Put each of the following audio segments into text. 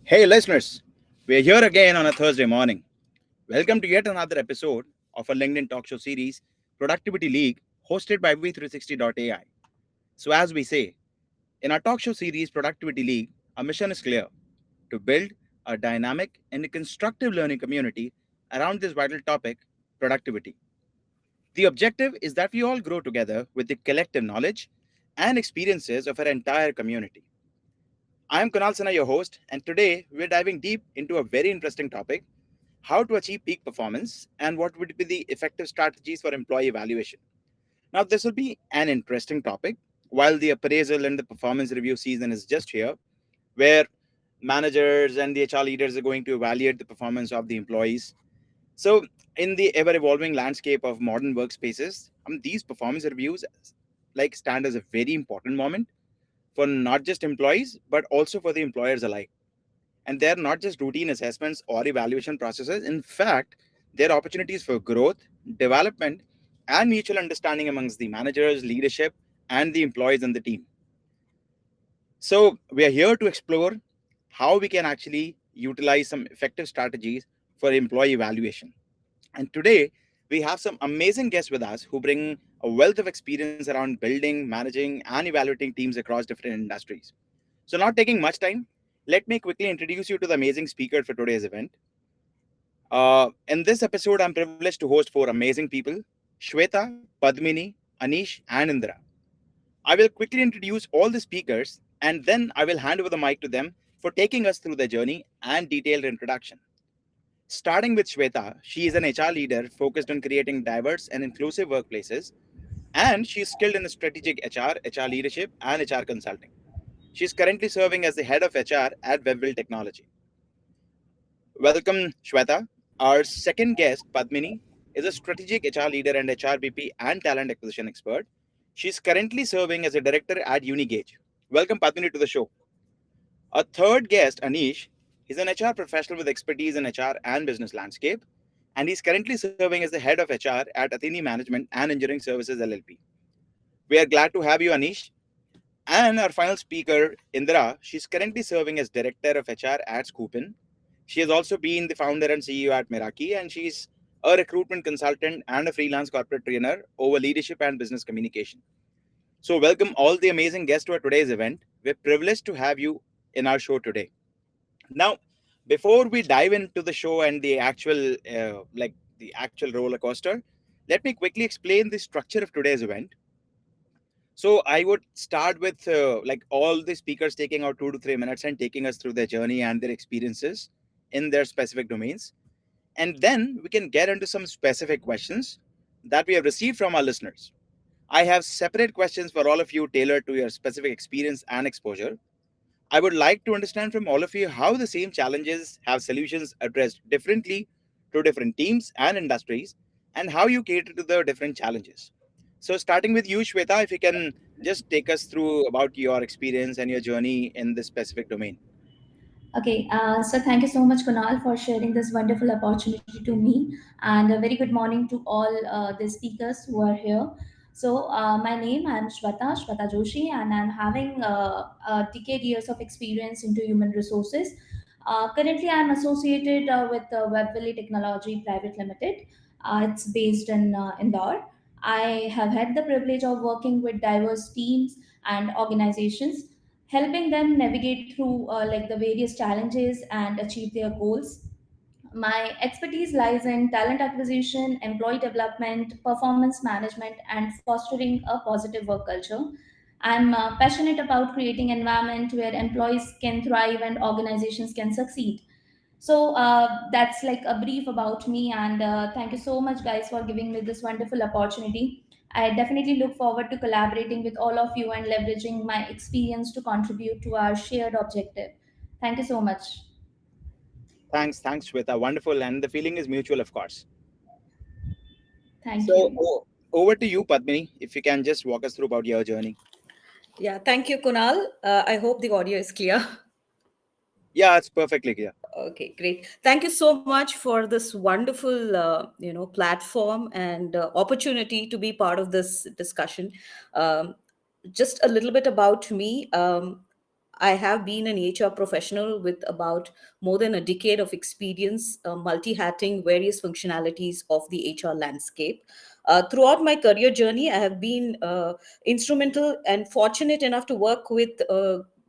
Hey, listeners, we're here again on a Thursday morning. Welcome to yet another episode of our LinkedIn talk show series, Productivity League, hosted by We360.ai. So, as we say, in our talk show series, Productivity League, our mission is clear to build a dynamic and a constructive learning community around this vital topic, productivity. The objective is that we all grow together with the collective knowledge and experiences of our entire community. I am Kunal Sinha, your host, and today we're diving deep into a very interesting topic: how to achieve peak performance and what would be the effective strategies for employee evaluation. Now, this will be an interesting topic while the appraisal and the performance review season is just here, where managers and the HR leaders are going to evaluate the performance of the employees. So, in the ever evolving landscape of modern workspaces, these performance reviews stand as a very important moment for not just employees but also for the employers alike. And they're not just routine assessments or evaluation processes. In fact, they're opportunities for growth, development, and mutual understanding amongst the managers, leadership, and the employees and the team. So, we are here to explore how we can actually utilize some effective strategies for employee evaluation. And today, we have some amazing guests with us who bring a wealth of experience around building, managing, and evaluating teams across different industries. So, not taking much time, let me quickly introduce you to the amazing speaker for today's event. In this episode, I'm privileged to host four amazing people: Shweta, Padmini, Anish, and Indra. I will quickly introduce all the speakers and then I will hand over the mic to them for taking us through their journey and detailed introduction. Starting with Shweta, she is an HR leader focused on creating diverse and inclusive workplaces, and she is skilled in strategic HR, HR leadership, and HR consulting. She is currently serving as the head of HR at Webville Technology. Welcome, Shweta. Our second guest, Padmini, is a strategic HR leader and HRBP and talent acquisition expert. She's currently serving as a director at Unigage. Welcome, Padmini, to the show. Our third guest, Anish, is an HR professional with expertise in HR and business landscape, and he's currently serving as the head of HR at Athene Management and Engineering Services LLP. We are glad to have you, Anish. And our final speaker, Indra, she's currently serving as Director of HR at Scoopin. She has also been the founder and CEO at Meraki, and she's a recruitment consultant and a freelance corporate trainer over leadership and business communication. So, welcome all the amazing guests to our today's event. We're privileged to have you in our show today. Now, before we dive into the show and the actual roller coaster, let me quickly explain the structure of today's event. So I would start with all the speakers taking out 2 to 3 minutes and taking us through their journey and their experiences in their specific domains. And then we can get into some specific questions that we have received from our listeners. I have separate questions for all of you tailored to your specific experience and exposure. I would like to understand from all of you how the same challenges have solutions addressed differently to different teams and industries, and how you cater to the different challenges. So, starting with you, Shweta, if you can just take us through about your experience and your journey in this specific domain. Okay, so thank you so much, Kunal, for sharing this wonderful opportunity to me, and a very good morning to all the speakers who are here. So, my name I'm Shweta Joshi, and I'm having a decade years of experience into human resources. Currently, I'm associated with Web Valley Technology Private Limited. It's based in Indore. I have had the privilege of working with diverse teams and organizations, helping them navigate through like the various challenges and achieve their goals. My expertise lies in talent acquisition, employee development, performance management, and fostering a positive work culture. I'm passionate about creating an environment where employees can thrive and organizations can succeed. So that's like a brief about me, and thank you so much, guys, for giving me this wonderful opportunity. I definitely look forward to collaborating with all of you and leveraging my experience to contribute to our shared objective. Thank you so much. Thanks, Shweta. Wonderful, and the feeling is mutual, of course. Thank So, you. over to you, Padmini, if you can just walk us through about your journey. Yeah, thank you, Kunal. I hope the audio is clear. Yeah, it's perfectly clear. Okay, great. Thank you so much for this wonderful, platform and opportunity to be part of this discussion. Um, just a little bit about me. I have been an HR professional with about more than a decade of experience multi hatting various functionalities of the HR landscape. Throughout my career journey, I have been instrumental and fortunate enough to work with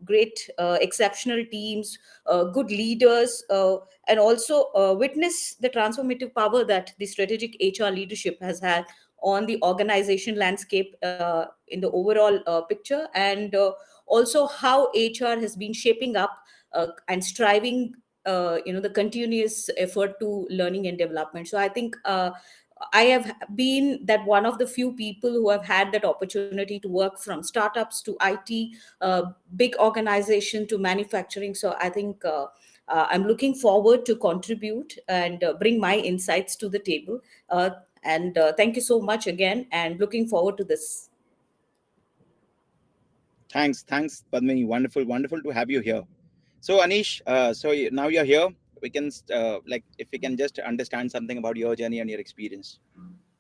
great, exceptional teams, good leaders, and also witness the transformative power that the strategic HR leadership has had on the organization landscape in the overall picture, and also how HR has been shaping up and striving, the continuous effort to learning and development. So I think I have been that one of the few people who have had that opportunity to work from startups to IT, big organization to manufacturing. So I think I'm looking forward to contribute and bring my insights to the table. And thank you so much again, and looking forward to this. Thanks, Padmini. Wonderful, wonderful to have you here. So, Anish, now you're here. We can, if we can just understand something about your journey and your experience.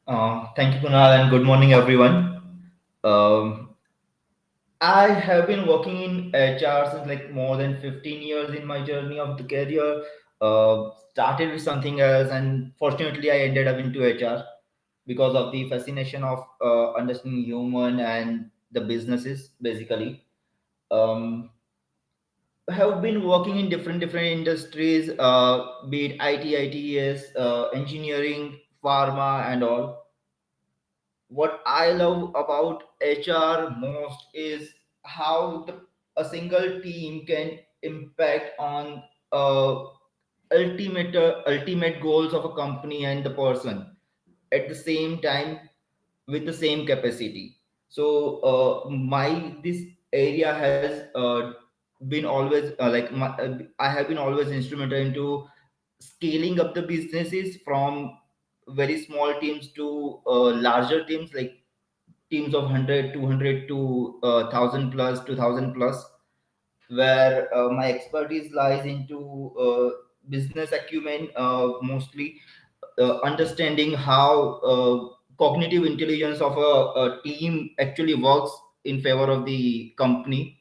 Thank you, Kunal, and good morning, everyone. Um, I have been working in HR since like more than 15 years in my journey of the career. Started with something else, and fortunately, I ended up into HR because of the fascination of understanding human and the businesses, basically. Um, have been working in different industries, be it IT, ITES, engineering, pharma, and all. What I love about HR most is how a single team can impact on uh, ultimate goals of a company and the person at the same time with the same capacity. So my this area has been always I have been always instrumental into scaling up the businesses from very small teams to larger teams, like teams of 100, 200 to 1000 plus, 2000 plus, where my expertise lies into business acumen, mostly understanding how cognitive intelligence of a team actually works in favor of the company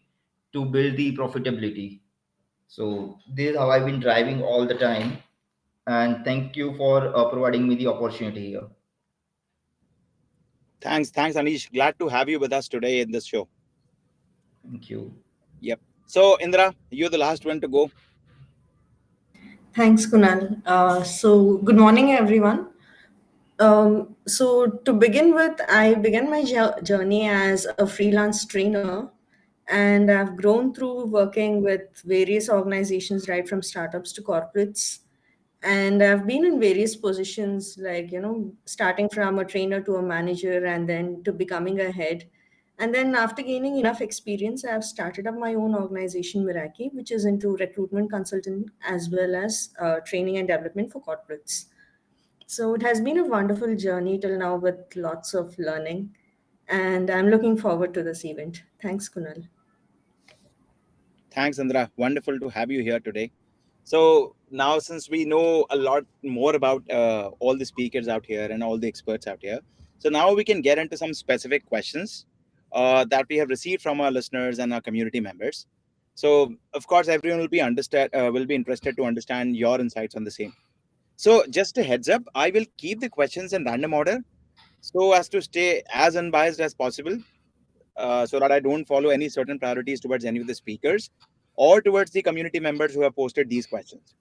to build the profitability. So this is how I've been driving all the time, and thank you for providing me the opportunity here. Thanks, Anish. Glad to have you with us today in this show. Thank you. Yep. So, Indra, you're the last one to go. Thanks, Kunal. So, good morning, everyone. So, to begin with, I began my journey as a freelance trainer, and I've grown through working with various organizations, right from startups to corporates. And I've been in various positions, like, starting from a trainer to a manager and then to becoming a head. And then, after gaining enough experience, I've started up my own organization, Miraki, which is into recruitment consulting as well as training and development for corporates. So it has been a wonderful journey till now with lots of learning. And I'm looking forward to this event. Thanks, Kunal. Thanks, Indra. Wonderful to have you here today. So now, since we know a lot more about all the speakers out here and all the experts out here, so now we can get into some specific questions that we have received from our listeners and our community members. So, of course, everyone will be interested to understand your insights on the same. So, just a heads up, I will keep the questions in random order so as to stay as unbiased as possible, so that I don't follow any certain priorities towards any of the speakers or towards the community members who have posted these questions.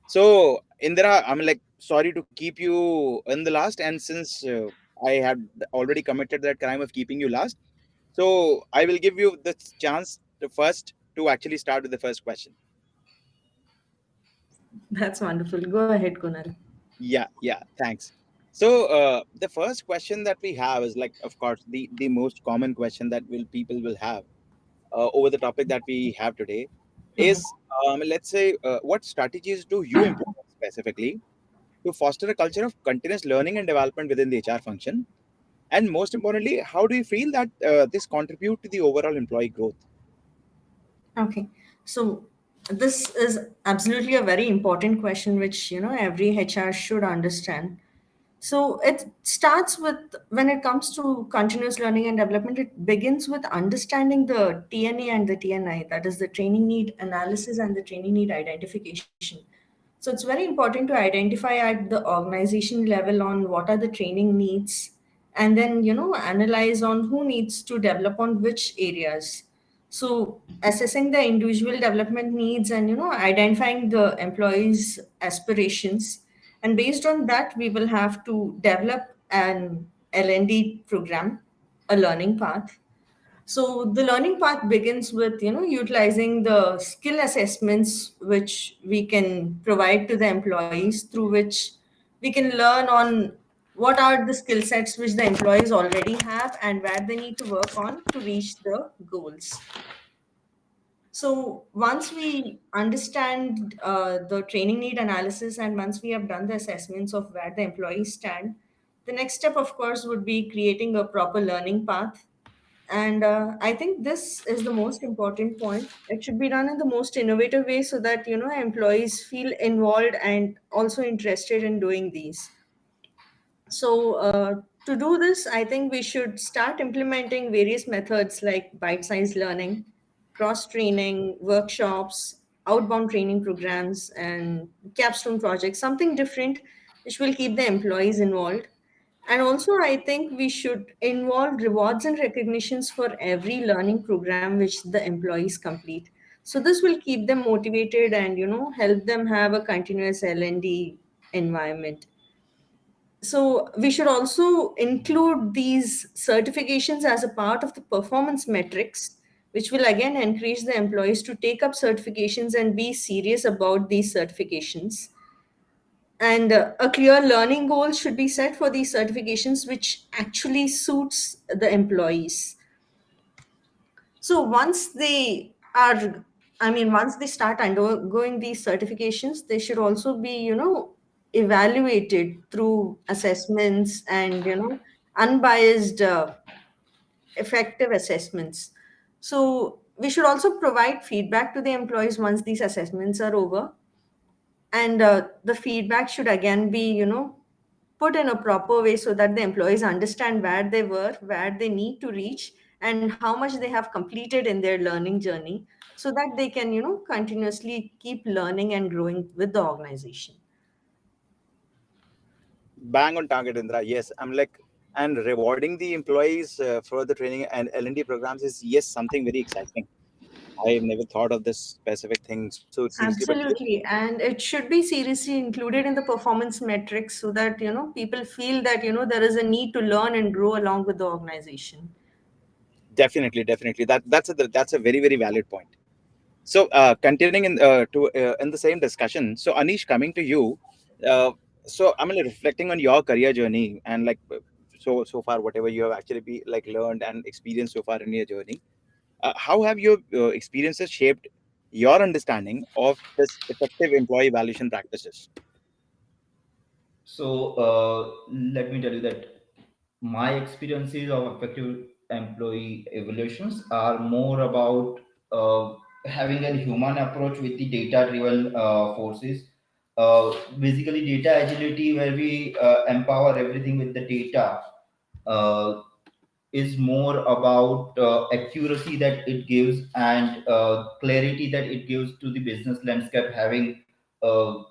So, Indira, I'm like sorry to keep you in the last, and since I had already committed that crime of keeping you last, so I will give you the chance to first to actually start with the first question. That's wonderful. Go ahead, Kunal. Yeah, thanks. So, the first question that we have is like, of course, the most common question that will people will have over the topic that we have today is, let's say, what strategies do you implement specifically to foster a culture of continuous learning and development within the HR function? And most importantly, how do you feel that this contribute to the overall employee growth? Okay. So this is absolutely a very important question, which, every HR should understand. So it starts with, when it comes to continuous learning and development, it begins with understanding the TNA and the TNI, that is the training need analysis and the training need identification. So it's very important to identify at the organization level on what are the training needs, and then analyze on who needs to develop on which areas. So assessing the individual development needs and identifying the employees' aspirations, and based on that we will have to develop an L&D program, a learning path. So the learning path begins with utilizing the skill assessments which we can provide to the employees, through which we can learn on what are the skill sets which the employees already have and where they need to work on to reach the goals. So once we understand the training need analysis, and once we have done the assessments of where the employees stand, the next step, of course, would be creating a proper learning path. And I think this is the most important point. It should be done in the most innovative way so that employees feel involved and also interested in doing these. So, to do this, I think we should start implementing various methods like bite sized learning, cross training, workshops, outbound training programs, and capstone projects, something different which will keep the employees involved. And also, I think we should involve rewards and recognitions for every learning program which the employees complete. So this will keep them motivated and help them have a continuous L&D environment. So we should also include these certifications as a part of the performance metrics, which will again encourage the employees to take up certifications and be serious about these certifications. And a clear learning goal should be set for these certifications, which actually suits the employees. So once they start undergoing these certifications, they should also be, evaluated through assessments and, unbiased, effective assessments. So we should also provide feedback to the employees once these assessments are over. And the feedback should again be, put in a proper way so that the employees understand where they were, where they need to reach, and how much they have completed in their learning journey, so that they can, continuously keep learning and growing with the organization. Bang on target, Indra. Yes, I'm like, and rewarding the employees for the training and L&D programs is, yes, something very exciting. I've never thought of this specific thing so seriously, but yes, Absolutely. And it should be seriously included in the performance metrics so that, people feel that, there is a need to learn and grow along with the organization. definitely, definitely. That's a very very valid point. So, continuing in the same discussion. So, Anish, coming to you. Uh, so, I'm like reflecting on your career journey and like so far, whatever you have actually be like learned and experienced so far in your journey. How have your experiences shaped your understanding of this effective employee evaluation practices? So let me tell you that my experiences of effective employee evaluations are more about uh, having a human approach with the data-driven forces. Basically, data agility, where we empower everything with the data. Uh, is more about accuracy that it gives and clarity that it gives to the business landscape, having a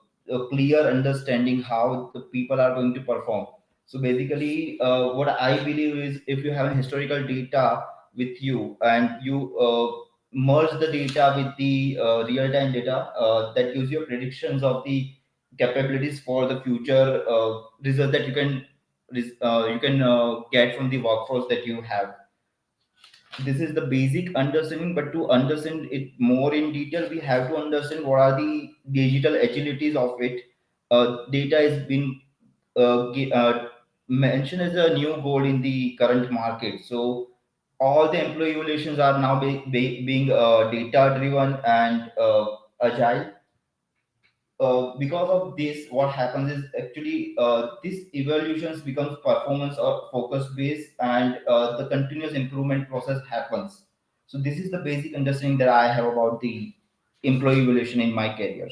clear understanding how the people are going to perform. So basically, what I believe is if you have historical data with you and you merge the data with the real-time data, that gives you predictions of the capabilities for the future result that you can get from the workforce that you have. This is the basic understanding, but to understand it more in detail, we have to understand what are the digital agilities of it. Data is being mentioned as a new goal in the current market. So all the employee evaluations are now being data driven and agile. Because of this, what happens is actually this evaluations becomes performance or focus based, and the continuous improvement process happens. So this is the basic understanding that I have about the employee evaluation in my career.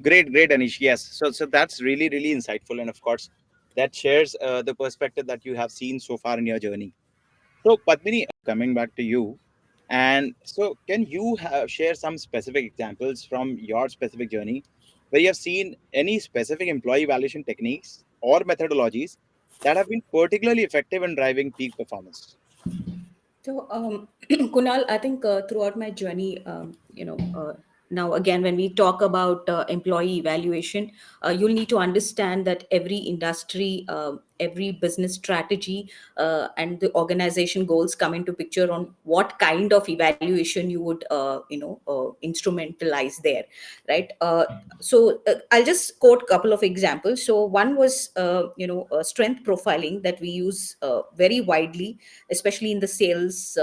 Great, great, Anish. Yes, so that's really really insightful, and of course. that shares the perspective that you have seen so far in your journey. So, Padmini, coming back to you, and so can you share some specific examples from your specific journey where you have seen any specific employee evaluation techniques or methodologies that have been particularly effective in driving peak performance? So, Kunal, I think throughout my journey, now again, when we talk about employee evaluation, you'll need to understand that every industry, every business strategy, and the organization goals come into picture on what kind of evaluation you would, instrumentalize there, right? I'll just quote a couple of examples. So, one was, strength profiling that we use very widely, especially in the sales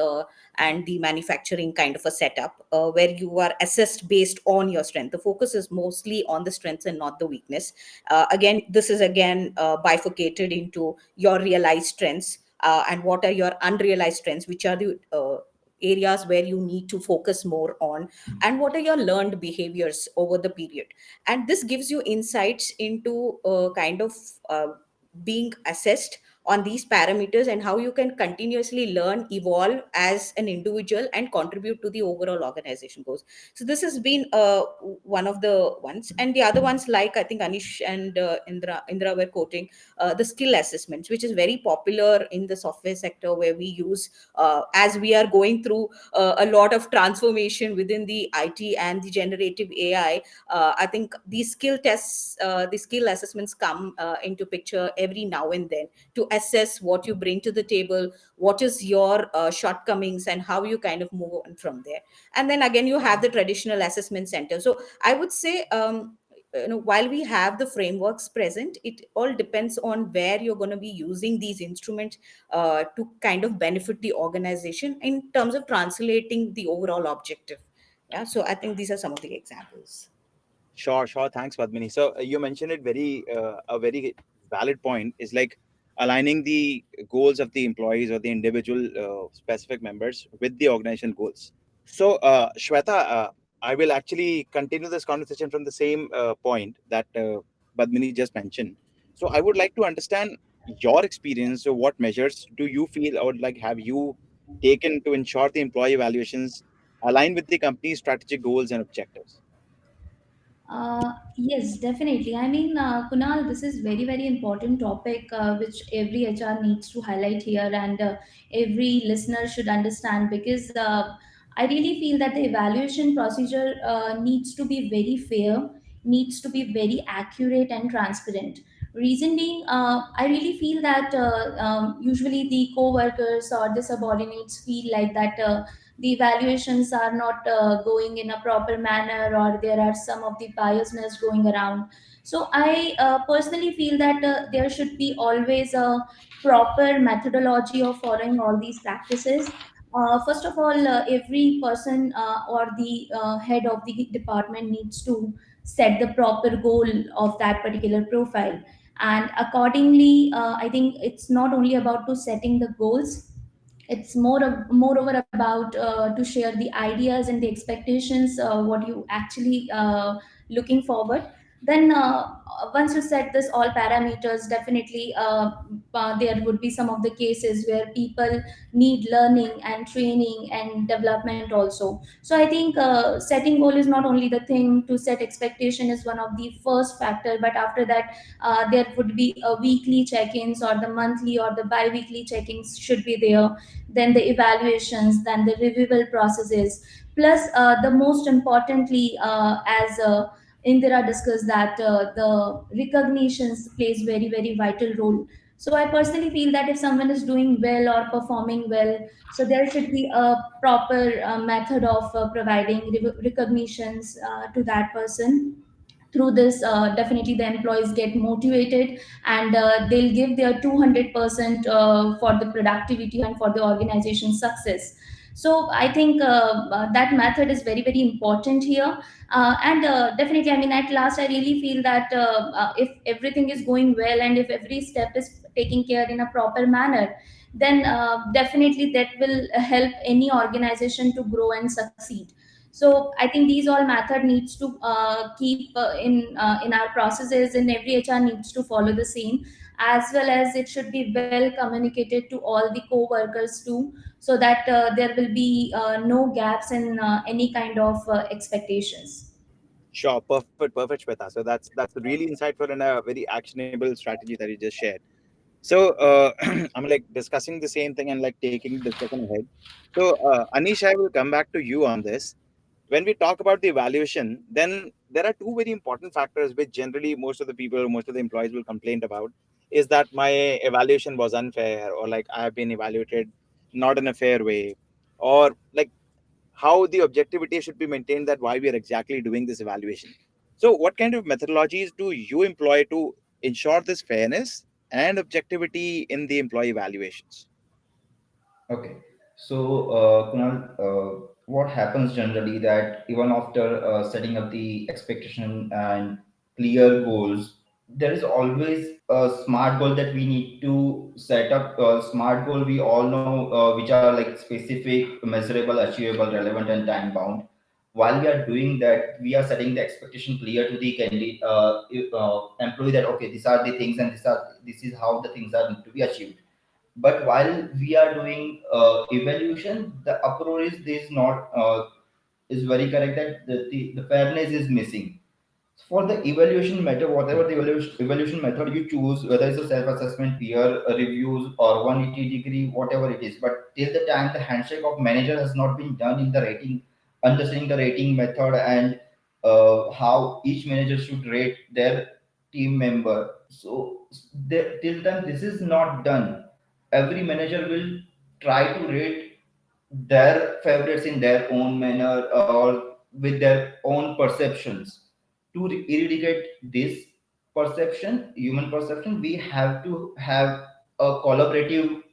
and the manufacturing kind of a setup, where you are assessed based on your strength. The focus is mostly on the strengths and not the weakness. Again, this is again bifurcated into your realized strengths, and what are your unrealized strengths, which are the areas where you need to focus more on, and what are your learned behaviors over the period. And this gives you insights into kind of being assessed on these parameters, and how you can continuously learn, evolve as an individual, and contribute to the overall organization goals. So this has been one of the ones, and the other ones, like I think Anish and Indra were quoting, the skill assessments, which is very popular in the software sector, where we use, as we are going through a lot of transformation within the IT and the generative AI. I think these skill tests, the skill assessments come into picture every now and then, to assess what you bring to the table, what is your shortcomings, and how you kind of move on from there. And then again, you have the traditional assessment center. So I would say, while we have the frameworks present, it all depends on where you're going to be using these instruments to kind of benefit the organization in terms of translating the overall objective. Yeah, so I think these are some of the examples. Sure, sure. Thanks, Padmini. So you mentioned it very a very valid point is like aligning the goals of the employees or the individual specific members with the organization goals. So, Shweta, I will actually continue this conversation from the same point that Padmini just mentioned. So, I would like to understand your experience. So, what measures do you feel or like have you taken to ensure the employee evaluations align with the company's strategic goals and objectives? Yes, definitely. I mean, Kunal, this is very, very important topic which every HR needs to highlight here, and every listener should understand, because I really feel that the evaluation procedure needs to be very fair, needs to be very accurate and transparent. Reason being, I really feel that usually the co-workers or the subordinates feel like that. The evaluations are not going in a proper manner, or there are some of the biasness going around. So I personally feel that there should be always a proper methodology of following all these practices. First of all, every person or the head of the department needs to set the proper goal of that particular profile, and accordingly, I think it's not only about to setting the goals, it's moreover about to share the ideas and the expectations, what you actually looking forward. Then once you set this all parameters, definitely there would be some of the cases where people need learning and training and development also. So I think setting goal is not only the thing. To set expectation is one of the first factor, but after that there would be a weekly check-ins, or the monthly or the bi-weekly check-ins should be there, then the evaluations, then the reviewable processes. Plus, the most importantly, as Indira discussed, that the recognitions plays very, very vital role. So I personally feel that if someone is doing well or performing well, so there should be a proper method of providing recognitions to that person. Through this, definitely the employees get motivated, and they'll give their 200% for the productivity and for the organization success. So I think that method is very, very important here. And definitely, I mean, at last, I really feel that if everything is going well, and if every step is taken care in a proper manner, then definitely that will help any organization to grow and succeed. So I think these all method needs to keep in our processes, and every HR needs to follow the same, as well as it should be well communicated to all the co-workers too, so that there will be no gaps in any kind of expectations. Sure, perfect, Shweta. So that's really insightful and a very actionable strategy that you just shared. So I'm like discussing the same thing and like taking the discussion ahead. So Anish, I will come back to you on this. When we talk about the evaluation, then there are two very important factors which generally most of the people, most of the employees will complain about, is that my evaluation was unfair, or like I have been evaluated not in a fair way, or like how the objectivity should be maintained, that why we are exactly doing this evaluation. So what kind of methodologies do you employ to ensure this fairness and objectivity in the employee evaluations? Okay. So, Kunal, what happens generally that even after setting up the expectation and clear goals, there is always a smart goal that we need to set up. A smart goal we all know, which are like specific, measurable, achievable, relevant, and time bound. While we are doing that, we are setting the expectation clear to the candidate, employee, that okay, these are the things, and this is how the things are to be achieved. But while we are doing evaluation, the approach is not is very correct, that the fairness is missing. For the evaluation method, whatever the evaluation method you choose, whether it's a self-assessment, peer reviews, or 180-degree, whatever it is, but till the time the handshake of manager has not been done in the rating, understanding the rating method, and how each manager should rate their team member. So till then this is not done, every manager will try to rate their favorites in their own manner or with their own perceptions. To eradicate this perception, human perception, we have to have a collaborative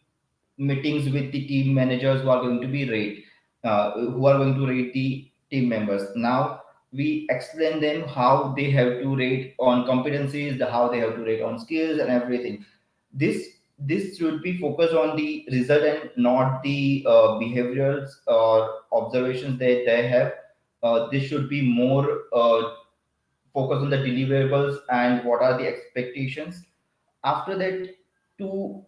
meetings with the team managers who are going to be rate, who are going to rate the team members. Now we explain them how they have to rate on competencies, how they have to rate on skills and everything. This should be focused on the result and not the behaviorals or observations that they have. This should be more focus on the deliverables and what are the expectations. After that, to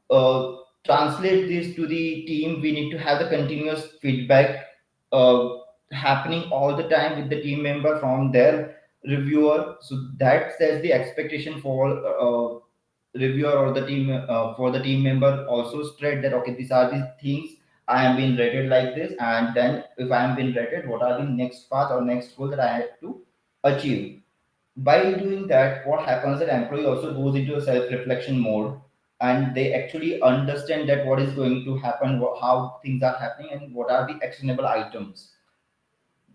translate this to the team, we need to have the continuous feedback uh, happening all the time with the team member from their reviewer. So that sets the expectation for reviewer or the team, for the team member also straight, that okay, these are the things I am being rated like this, and then if I am being rated, what are the next path or next goal that I have to achieve. By doing that, what happens, that employee also goes into a self-reflection mode, and they actually understand that what is going to happen, how things are happening, and what are the actionable items.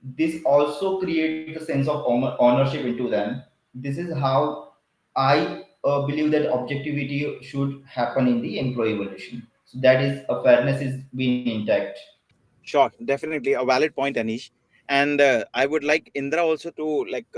This also creates a sense of ownership into them. This is how I believe that objectivity should happen in the employee evaluation, so that is a fairness is being intact. Sure, definitely a valid point, Anish. And I would like Indra also to like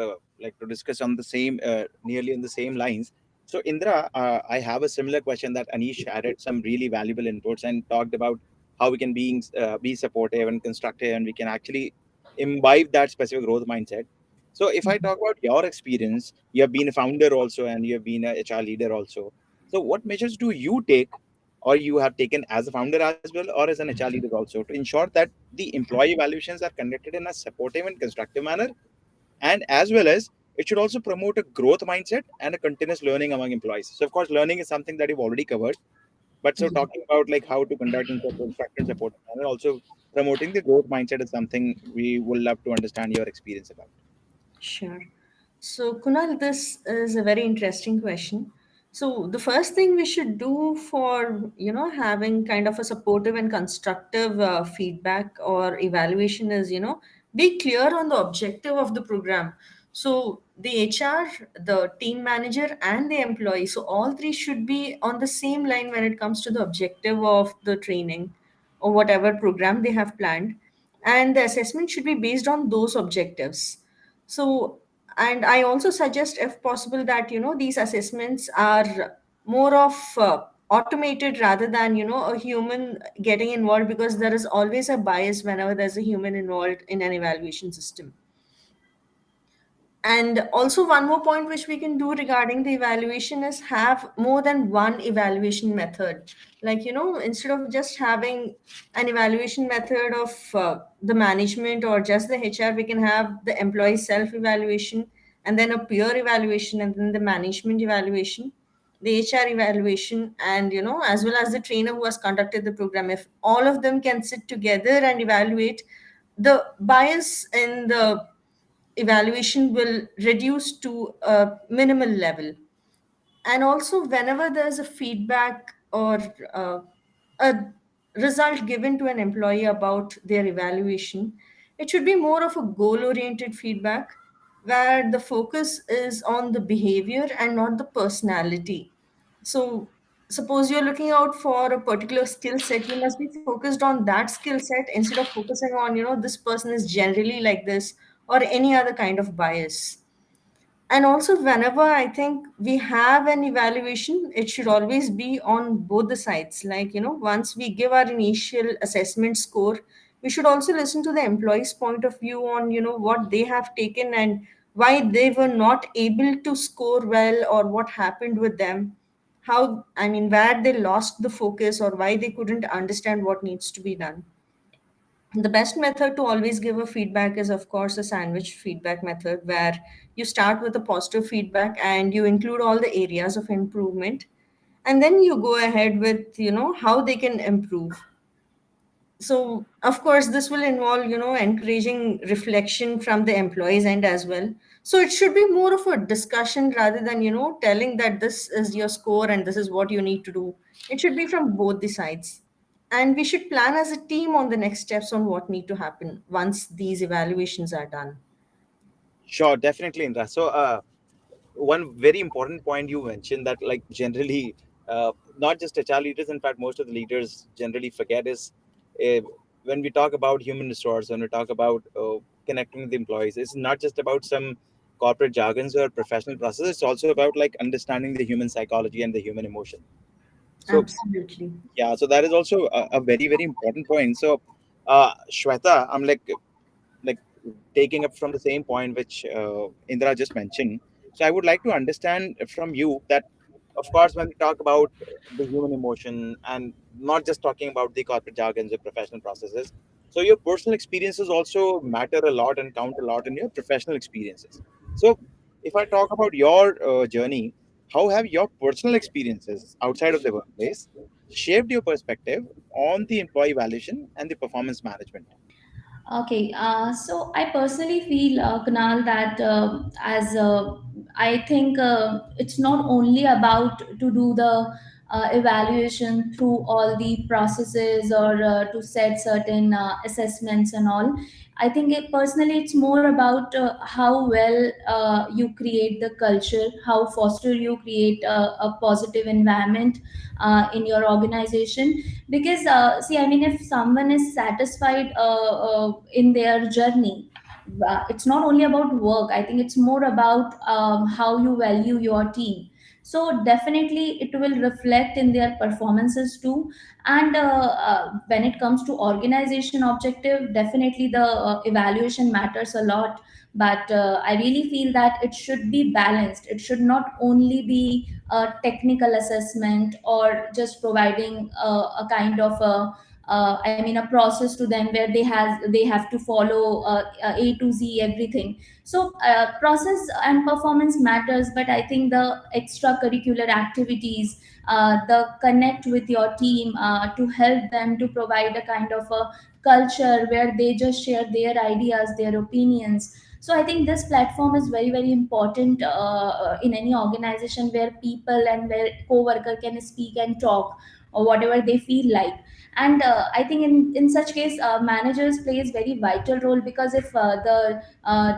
to discuss on the same, nearly on the same lines. So Indra, I have a similar question that Anish added some really valuable inputs and talked about how we can be supportive and constructive, and we can actually imbibe that specific growth mindset. So if I talk about your experience, you have been a founder also, and you have been a HR leader also. So what measures do you take, or you have taken as a founder as well, or as an HR leader also, to ensure that the employee evaluations are conducted in a supportive and constructive manner, and as well as it should also promote a growth mindset and a continuous learning among employees. So of course learning is something that you've already covered, but so talking about like how to conduct in such a constructive and supportive manner, also promoting the growth mindset is something we would love to understand your experience about. Sure. So, Kunal, this is a very interesting question. So, the first thing we should do for, having kind of a supportive and constructive feedback or evaluation is, be clear on the objective of the program. So, the HR, the team manager, and the employee, so all three should be on the same line when it comes to the objective of the training or whatever program they have planned. And the assessment should be based on those objectives. So, and I also suggest, if possible, that these assessments are more of automated rather than, a human getting involved, because there is always a bias whenever there's a human involved in an evaluation system. And also, one more point which we can do regarding the evaluation is have more than one evaluation method. Like, instead of just having an evaluation method of the management or just the HR, we can have the employee self evaluation, and then a peer evaluation, and then the management evaluation, the HR evaluation, and, as well as the trainer who has conducted the program. If all of them can sit together and evaluate, the bias in the evaluation will reduce to a minimal level. And also, whenever there's a feedback or a result given to an employee about their evaluation, it should be more of a goal oriented feedback, where the focus is on the behavior and not the personality. So suppose you're looking out for a particular skill set, you must be focused on that skill set instead of focusing on, this person is generally like this, or any other kind of bias. And also, whenever I think we have an evaluation, it should always be on both the sides. Like, once we give our initial assessment score, we should also listen to the employee's point of view on, what they have taken and why they were not able to score well, or what happened with them. How, I mean, where they lost the focus, or why they couldn't understand what needs to be done. The best method to always give a feedback is, of course, a sandwich feedback method, where you start with a positive feedback and you include all the areas of improvement, and then you go ahead with, how they can improve. So of course this will involve, encouraging reflection from the employees end as well. So it should be more of a discussion rather than, telling that this is your score and this is what you need to do. It should be from both the sides, and we should plan as a team on the next steps on what need to happen once these evaluations are done. Sure, definitely, Indra. So, one very important point you mentioned that, like, generally, not just HR leaders, in fact, most of the leaders generally forget is uh, when we talk about human resource, when we talk about connecting with the employees, it's not just about some corporate jargons or professional processes. It's also about like understanding the human psychology and the human emotion. So, Absolutely. yeah, so that is also a very, very important point. So, Shweta, I'm like taking up from the same point which Indra just mentioned. So I would like to understand from you that, of course, when we talk about the human emotion and not just talking about the corporate jargons or professional processes, so your personal experiences also matter a lot and count a lot in your professional experiences. So if I talk about your journey, how have your personal experiences outside of the workplace shaped your perspective on the employee evaluation and the performance management? Okay, so I personally feel, Kunal, that as I think it's not only about to do the evaluation through all the processes or to set certain assessments and all. I think personally it's more about how well you create the culture, how foster you create a positive environment in your organization. Because see, I mean, if someone is satisfied in their journey, it's not only about work. I think it's more about how you value your team. So definitely it will reflect in their performances too. And when it comes to organization objective, definitely the evaluation matters a lot. But I really feel that it should be balanced. It should not only be a technical assessment or just providing a kind of I mean, a process to them where they have to follow A to Z everything. So process and performance matters, but I think the extracurricular activities, the connect with your team to help them to provide a kind of a culture where they just share their ideas, their opinions. So I think this platform is very, very important in any organization, where people and where co-worker can speak and talk or whatever they feel like. And I think in such case, managers plays very vital role, because if the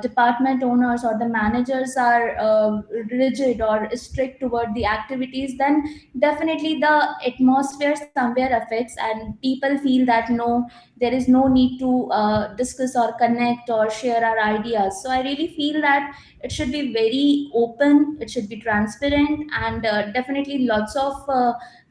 department owners or the managers are rigid or strict toward the activities, then definitely the atmosphere somewhere affects, and people feel that no, there is no need to discuss or connect or share our ideas. So I really feel that it should be very open, it should be transparent, and definitely lots of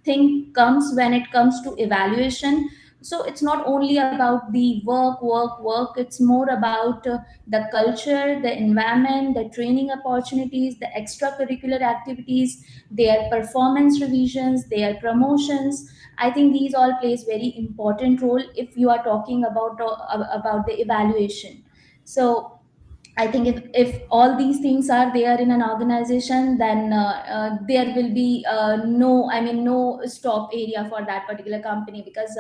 thing comes when it comes to evaluation. So it's not only about the work, it's more about the culture, the environment, the training opportunities, the extracurricular activities, their performance revisions, their promotions. I think these all plays very important role if you are talking about the evaluation. So I think if all these things are there in an organization, then there will be no, I mean, no stop area for that particular company, because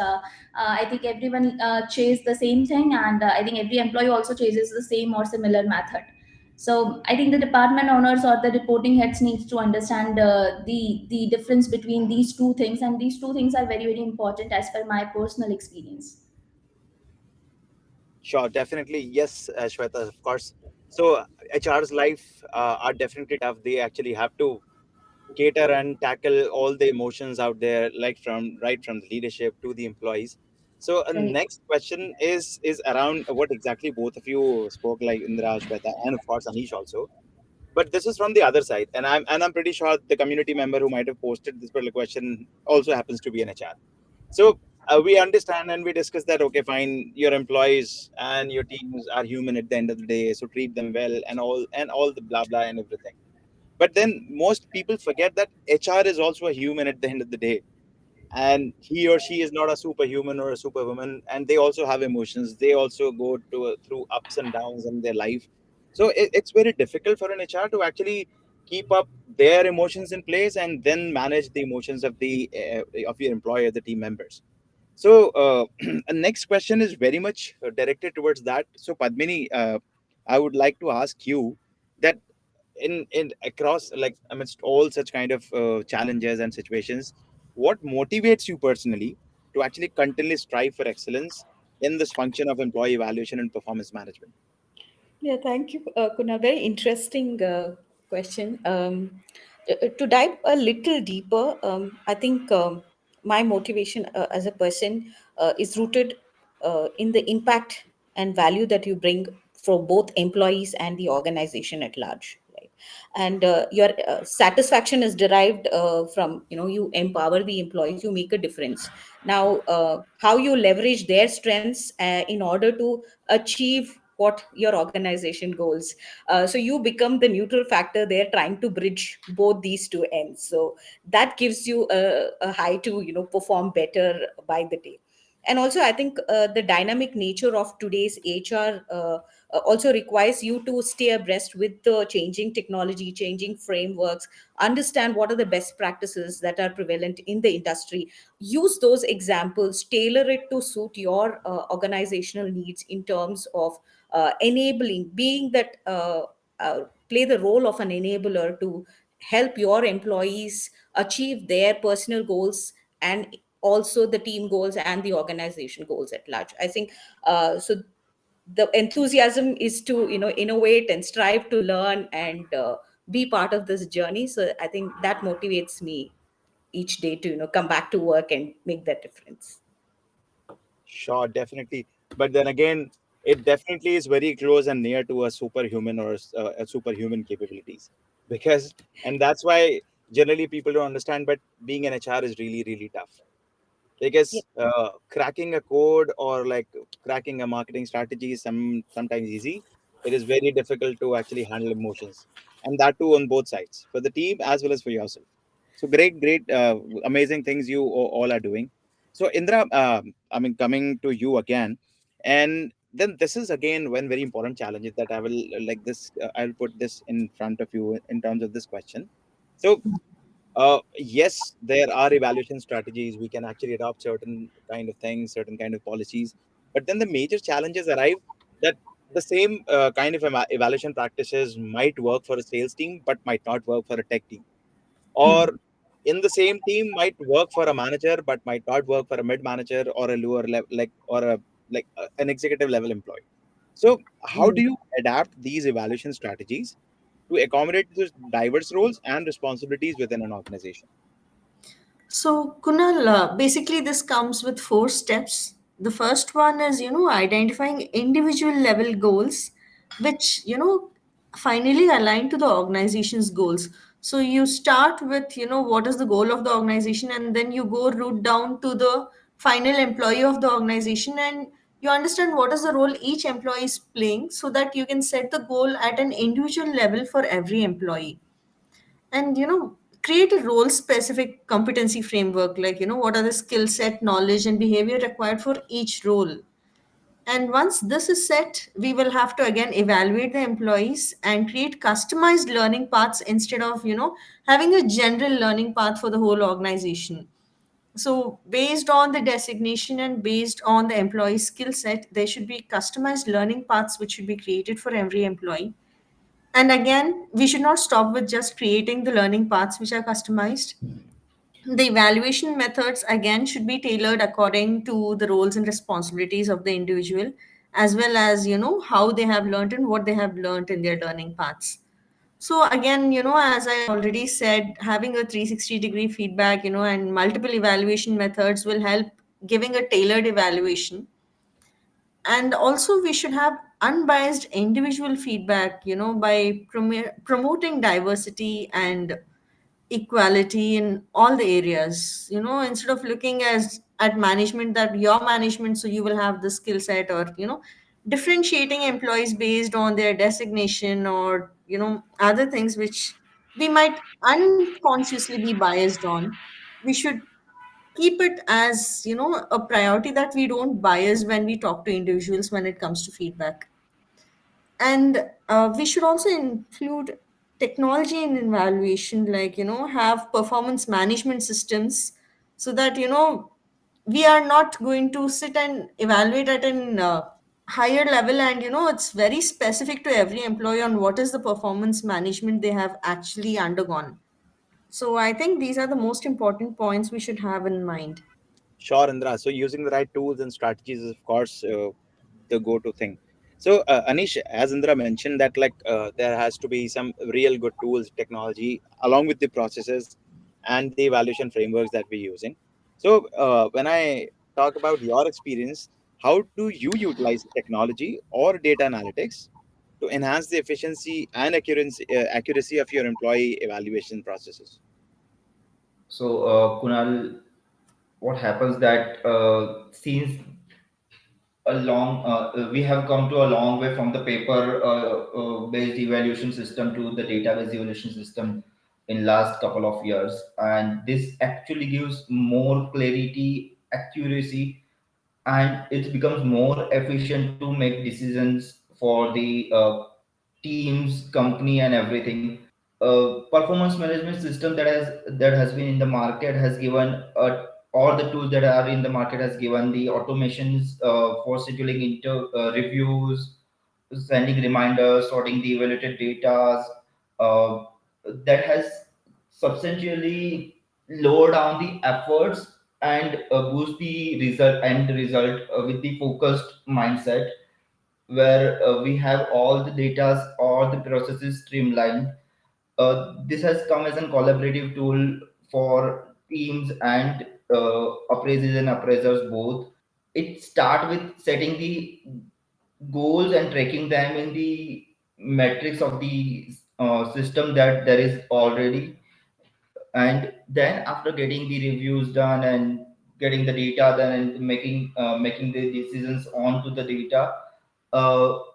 I think everyone chase the same thing, and I think every employee also chases the same or similar method. So I think the department owners or the reporting heads needs to understand the difference between these two things, and these two things are very important as per my personal experience. Sure, definitely. Yes, Shweta, of course. So HR's life are definitely tough. They actually have to cater and tackle all the emotions out there, like from right from the leadership to the employees. So Right. next question is around what exactly both of you spoke, like Indra, Shweta, and of course Anish also. But this is from the other side, and I'm pretty sure the community member who might have posted this particular question also happens to be an HR. So we understand and we discuss that, okay, fine, your employees and your teams are human at the end of the day, so treat them well and all the blah blah and everything. But then most people forget that HR is also a human at the end of the day, and he or she is not a superhuman or a superwoman, and they also have emotions. They also go through ups and downs in their life. So it's very difficult for an HR to actually keep up their emotions in place and then manage the emotions of your employer, the team members. So a next question is very much directed towards that. So Padmini, I would like to ask you that in across, like amidst all such kind of challenges and situations, what motivates you personally to actually continually strive for excellence in this function of employee evaluation and performance management? Yeah, thank you, Kunal. Very interesting question. To dive a little deeper, I think my motivation as a person is rooted in the impact and value that you bring for both employees and the organization at large. Right, and your satisfaction is derived from, you empower the employees, you make a difference. Now, how you leverage their strengths in order to achieve what your organization goals. So you become the neutral factor there, trying to bridge both these two ends. So that gives you a high to, perform better by the day. And also, I think the dynamic nature of today's HR also requires you to stay abreast with the changing technology, changing frameworks, understand what are the best practices that are prevalent in the industry, use those examples, tailor it to suit your organizational needs in terms of enabling, being that play the role of an enabler to help your employees achieve their personal goals, and also the team goals and the organization goals at large. I think so the enthusiasm is to, innovate and strive to learn and be part of this journey. So I think that motivates me each day to, come back to work and make that difference. Sure, definitely. But then again, it definitely is very close and near to a superhuman or a superhuman capabilities, because and that's why generally people don't understand. But being an HR is really really tough, Yeah. because cracking a code or like cracking a marketing strategy is sometimes easy. It is very difficult to actually handle emotions, and that too on both sides, for the team as well as for yourself. So great, amazing things you all are doing. So Indra, I mean, coming to you again, and then this is again one very important challenge that I will like this I'll put this in front of you in terms of this question. So yes, there are evaluation strategies. We can actually adopt certain kind of things, certain kind of policies. But then the major challenges arrive that the same kind of evaluation practices might work for a sales team, but might not work for a tech team. Or in the same team might work for a manager, but might not work for a mid manager or a lower level, like or a an executive level employee. So, how do you adapt these evaluation strategies to accommodate those diverse roles and responsibilities within an organization? So, Kunal, basically, this comes with four steps. The first one is, identifying individual level goals, which, finally align to the organization's goals. So you start with, what is the goal of the organization, and then you go root down to the final employee of the organization, and you understand what is the role each employee is playing, so that you can set the goal at an individual level for every employee. And create a role specific competency framework, like what are the skill set, knowledge, and behavior required for each role. And once this is set, we will have to again evaluate the employees and create customized learning paths instead of, having a general learning path for the whole organization. So, based on the designation and based on the employee skill set, there should be customized learning paths which should be created for every employee. And again, we should not stop with just creating the learning paths which are customized. The evaluation methods again should be tailored according to the roles and responsibilities of the individual, as well as how they have learned and what they have learned in their learning paths. So again, as I already said, having a 360-degree feedback, and multiple evaluation methods will help giving a tailored evaluation. And also we should have unbiased individual feedback, by promoting diversity and equality in all the areas, instead of looking as at management, that your management, so you will have the skill set, or differentiating employees based on their designation, or other things which we might unconsciously be biased on. We should keep it as a priority that we don't bias when we talk to individuals when it comes to feedback. And we should also include technology in evaluation, like have performance management systems, so that we are not going to sit and evaluate at an higher level, and it's very specific to every employee on what is the performance management they have actually undergone. So I think these are the most important points we should have in mind. Sure, Indra. So using the right tools and strategies is, of course, the go-to thing. So Anish, as Indra mentioned, that like there has to be some real good tools, technology, along with the processes and the evaluation frameworks that we're using. So when I talk about your experience, how do you utilize technology or data analytics to enhance the efficiency and accuracy of your employee evaluation processes? So, Kunal, what happens that since we have come to a long way from the paper based evaluation system to the database evaluation system in last couple of years, and this actually gives more clarity, accuracy, and it becomes more efficient to make decisions for the teams, company, and everything. Performance management system that has been in the market has given all the tools that are in the market has given the automations for scheduling into reviews, sending reminders, sorting the evaluated data, uh, that has substantially lower down the efforts and boost the result with the focused mindset, where we have all the data or the processes streamlined. This has come as a collaborative tool for teams and appraisers and appraisers both. It start with setting the goals and tracking them in the metrics of the system that there is already, and then after getting the reviews done and getting the data done and making the decisions onto the data,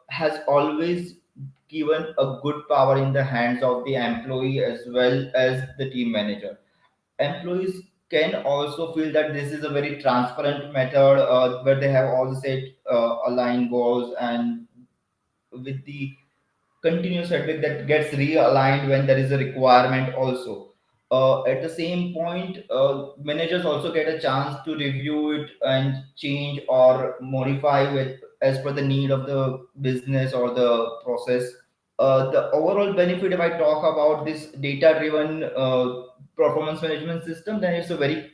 has always given a good power in the hands of the employee as well as the team manager. Employees can also feel that this is a very transparent method where they have all set aligned goals, and with the continuous feedback that gets realigned when there is a requirement also. At the same point, managers also get a chance to review it and change or modify with as per the need of the business or the process. The overall benefit, if I talk about this data driven performance management system, then it's a very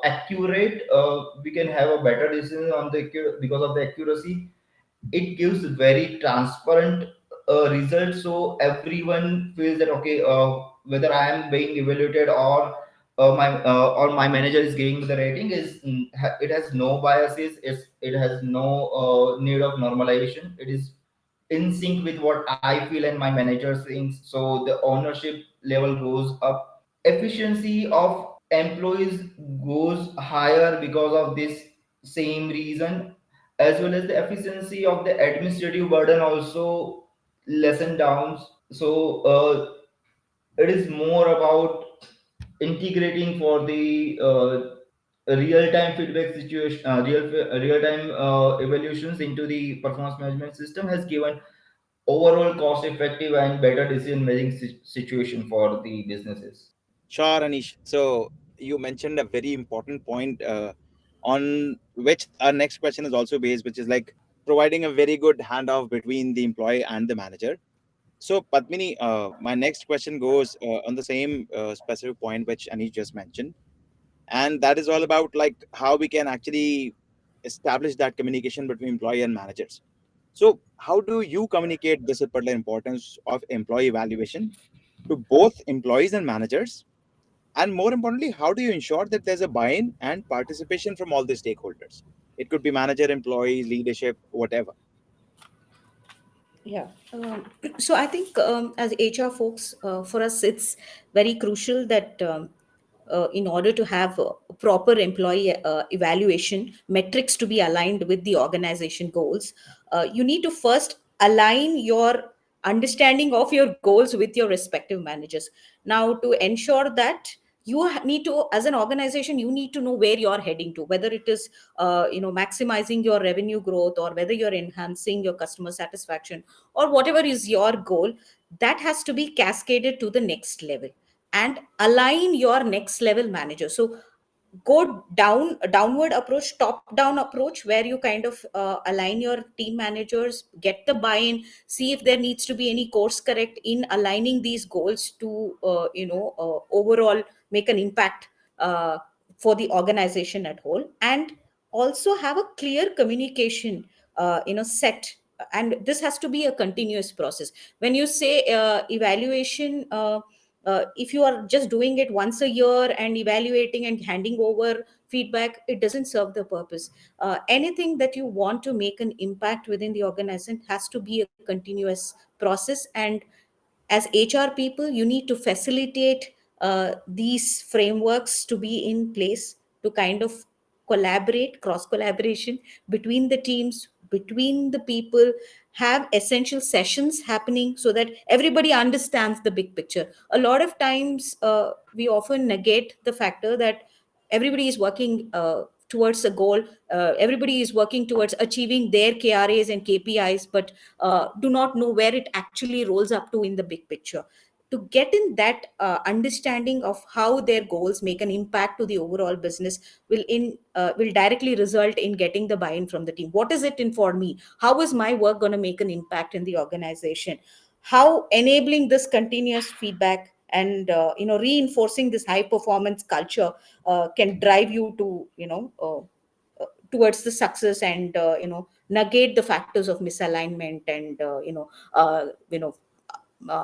accurate. We can have a better decision on the because of the accuracy. It gives very transparent results, so everyone feels that okay, whether I am being evaluated or my manager is giving the rating is it has no biases, it has no need of normalization. It is in sync with what I feel and my manager thinks. So the ownership level goes up. Efficiency of employees goes higher because of this same reason, as well as the efficiency of the administrative burden also lessen down. So it is more about integrating for the real-time feedback situation, real-time evaluations into the performance management system has given overall cost-effective and better decision-making situation for the businesses. Sure, Anish. So you mentioned a very important point on which our next question is also based, which is like providing a very good handoff between the employee and the manager. So Padmini, my next question goes on the same specific point which Anish just mentioned, and that is all about like how we can actually establish that communication between employee and managers. So how do you communicate this particular importance of employee evaluation to both employees and managers? And more importantly, how do you ensure that there's a buy-in and participation from all the stakeholders? It could be manager, employees, leadership, whatever. Yeah. So I think as HR folks, for us, it's very crucial that in order to have proper employee evaluation metrics to be aligned with the organization goals, you need to first align your understanding of your goals with your respective managers. Now, to ensure that need to, as an organization, you need to know where you're heading to, whether it is maximizing your revenue growth, or whether you're enhancing your customer satisfaction, or whatever is your goal. That has to be cascaded to the next level and align your next level manager. So go down, a downward approach, top down approach, where you kind of align your team managers, get the buy-in, see if there needs to be any course correct in aligning these goals to overall make an impact for the organization at whole, and also have a clear communication set. And this has to be a continuous process. When you say evaluation, if you are just doing it once a year and evaluating and handing over feedback, it doesn't serve the purpose. Anything that you want to make an impact within the organization has to be a continuous process. And as HR people, you need to facilitate these frameworks to be in place, to kind of collaborate, cross collaboration between the teams, between the people, have essential sessions happening so that everybody understands the big picture. A lot of times, we often negate the factor that everybody is working towards a goal, everybody is working towards achieving their KRAs and KPIs, but do not know where it actually rolls up to in the big picture. To get in that understanding of how their goals make an impact to the overall business will directly result in getting the buy-in from the team. What is it in for me? How is my work going to make an impact in the organization? How enabling this continuous feedback and reinforcing this high performance culture can drive you to towards the success, and negate the factors of misalignment and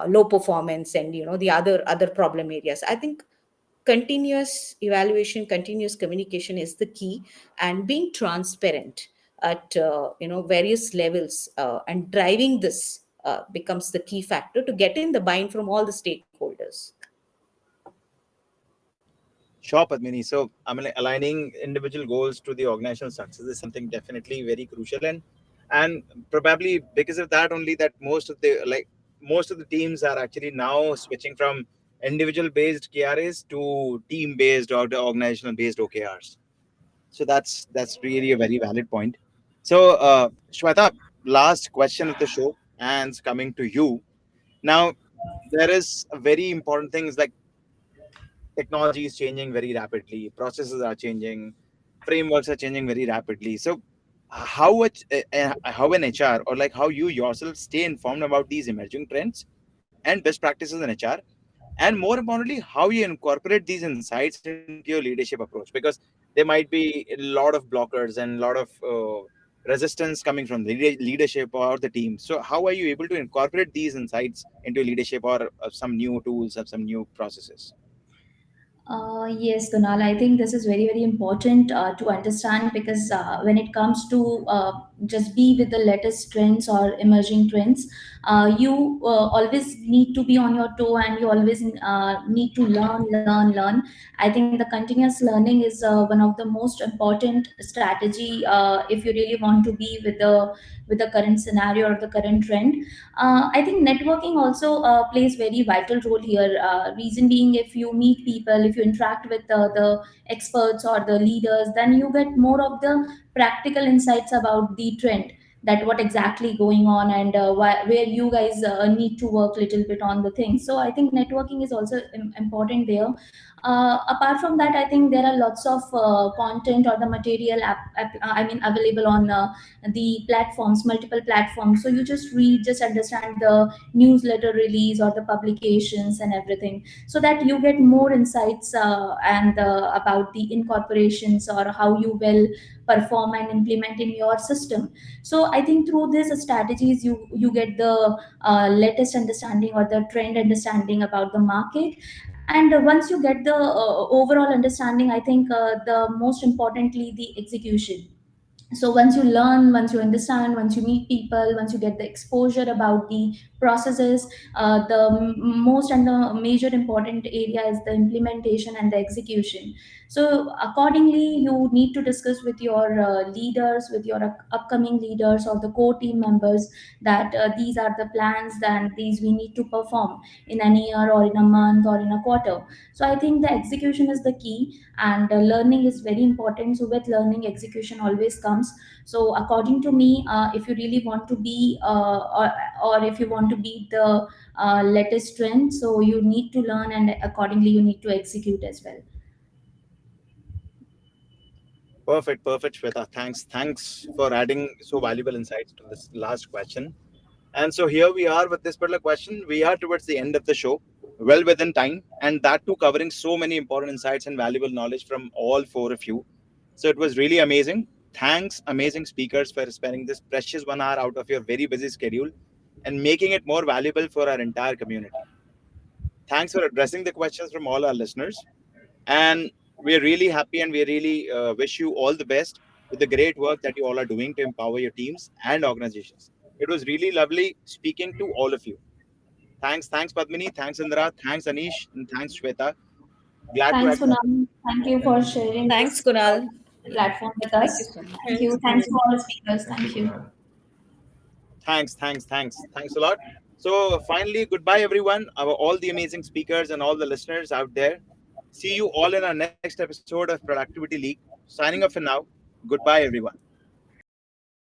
low performance, and the other problem areas. I think continuous evaluation, continuous communication is the key, and being transparent at various levels and driving this becomes the key factor to get in the buy-in from all the stakeholders. Sure, Padmini. So, I mean, like, aligning individual goals to the organizational success is something definitely very crucial, and probably because of that only that most of the teams are actually now switching from individual based KRAs to team based or the organizational based OKRs. So that's really a very valid point. So, Shweta, last question of the show, and it's coming to you now. There is a very important thing is like technology is changing very rapidly, processes are changing, frameworks are changing very rapidly. So how an HR or like how you yourself stay informed about these emerging trends and best practices in HR, and more importantly how you incorporate these insights into your leadership approach, because there might be a lot of blockers and a lot of resistance coming from the leadership or the team. So how are you able to incorporate these insights into leadership or some new tools or some new processes? Yes, Kunal, I think this is very, very important to understand because when it comes to just be with the latest trends or emerging trends. You always need to be on your toe, and you always need to learn. I think the continuous learning is one of the most important strategy if you really want to be with the current scenario or the current trend. I think networking also plays very vital role here. Reason being, if you meet people, if you interact with the experts or the leaders, then you get more of the practical insights about the trend, that what exactly going on, and where you guys need to work little bit on the things. So I think networking is also important there. Apart from that, I think there are lots of content or the material I mean available on the platforms, multiple platforms. So you just read, just understand the newsletter release or the publications and everything, so that you get more insights and about the incorporations or how you will perform and implement in your system. So I think through these strategies, you get the latest understanding or the trend understanding about the market. And once you get the overall understanding, I think the most importantly, the execution. So once you learn, once you understand, once you meet people, once you get the exposure about the processes, the most and the major important area is the implementation and the execution. So accordingly, you need to discuss with your leaders, with your upcoming leaders or the core team members, that these are the plans and these we need to perform in a year or in a month or in a quarter. So I think the execution is the key, and learning is very important. So with learning, execution always comes. So according to me, if you really want to be or if you want to beat the latest trend, so you need to learn, and accordingly you need to execute as well. Perfect, perfect, Shweta. Thanks for adding so valuable insights to this last question. And so here we are with this particular question. We are towards the end of the show, well within time, and that too covering so many important insights and valuable knowledge from all four of you. So it was really amazing. Thanks, amazing speakers, for spending this precious 1 hour out of your very busy schedule and making it more valuable for our entire community. Thanks for addressing the questions from all our listeners. And we're really happy, and we really wish you all the best with the great work that you all are doing to empower your teams and organizations. It was really lovely speaking to all of you. Thanks, Padmini. Thanks, Indra. Thanks, Anish. And thanks, Shweta. Glad to Thanks, have you. Kunal. Thank you for sharing Thanks, this Kunal. platform with Thank you us. so much. Thank you. Thanks, Thanks to Kunal. all the speakers. Thank you, Thank you. Kunal. Thanks a lot. So, finally, goodbye, everyone. All the amazing speakers and all the listeners out there. See you all in our next episode of Productivity League. Signing off for now. Goodbye, everyone.